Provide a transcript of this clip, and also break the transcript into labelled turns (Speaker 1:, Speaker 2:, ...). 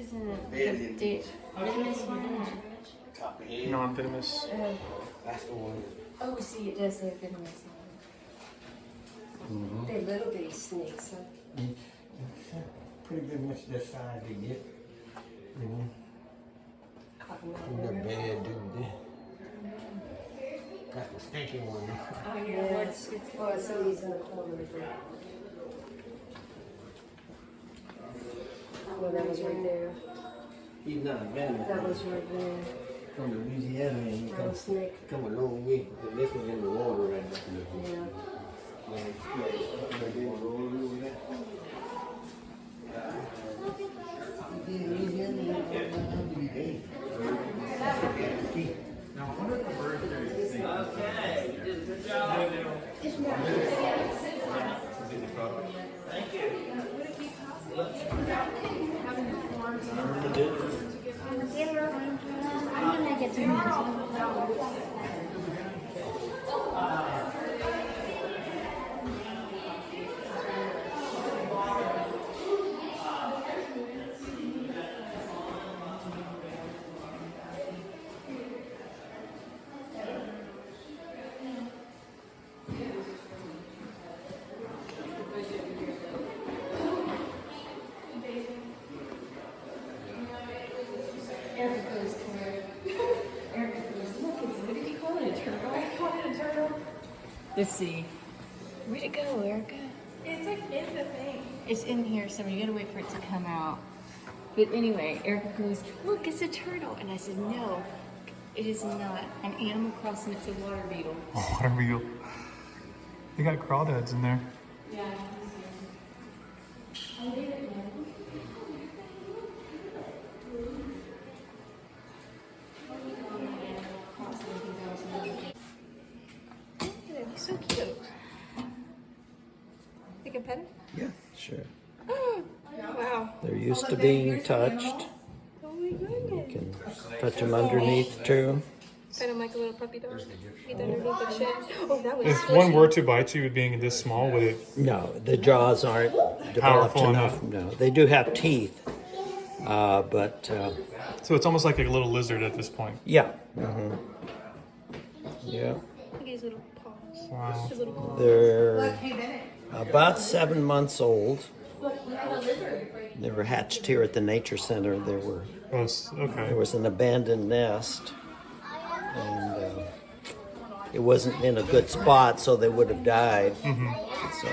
Speaker 1: isn't the venomous one.
Speaker 2: Non-venomous.
Speaker 3: That's the one.
Speaker 1: Oh, see, it does say venomous. They're little bitty snakes. Huh?
Speaker 3: Pretty good much that size they get. They're bad, dude. That's the stinky one.
Speaker 1: Oh, yeah. It's some of these in the corner. Well, that was right there.
Speaker 3: He's not venomous.
Speaker 1: That was right there.
Speaker 3: From Louisiana and he
Speaker 1: Rattlesnake.
Speaker 3: come a long way. This one's in the water right now.
Speaker 1: Yeah.
Speaker 2: Now, I wonder if the bird there is saying.
Speaker 4: Okay, you did a good job. Thank you.
Speaker 5: I'm gonna get some.
Speaker 1: Erica goes to Erica goes, look, what did you call it? A turtle? I called it a turtle. Let's see. Where'd it go, Erica?
Speaker 6: It's like in the thing.
Speaker 1: It's in here somewhere. You gotta wait for it to come out. But anyway, Erica goes, look, it's a turtle. And I said, no, it is not. An Animal Crossing, it's a water beetle.
Speaker 2: Oh, water beetle. They got crawdads in there.
Speaker 1: Yeah. I did it, man.
Speaker 6: He's so cute. You can pet him?
Speaker 3: Yeah, sure.
Speaker 6: Wow.
Speaker 3: They're used to being touched.
Speaker 6: Oh my goodness.
Speaker 3: You can touch them underneath too.
Speaker 6: Pet him like a little puppy dog. Get underneath the chin. Oh, that was
Speaker 2: If one were to bite you, being this small, would it?
Speaker 3: No, the jaws aren't developed
Speaker 2: Powerful
Speaker 3: enough. No, they do have teeth, but
Speaker 2: So it's almost like a little lizard at this point.
Speaker 3: yeah. Yeah,
Speaker 6: Look at his little paws.
Speaker 2: Wow.
Speaker 6: His little paws.
Speaker 3: they're about 7 months old. They were hatched here at the nature center. There
Speaker 2: Okay.
Speaker 3: was an abandoned nest, and it wasn't in a good spot, so they would have died. So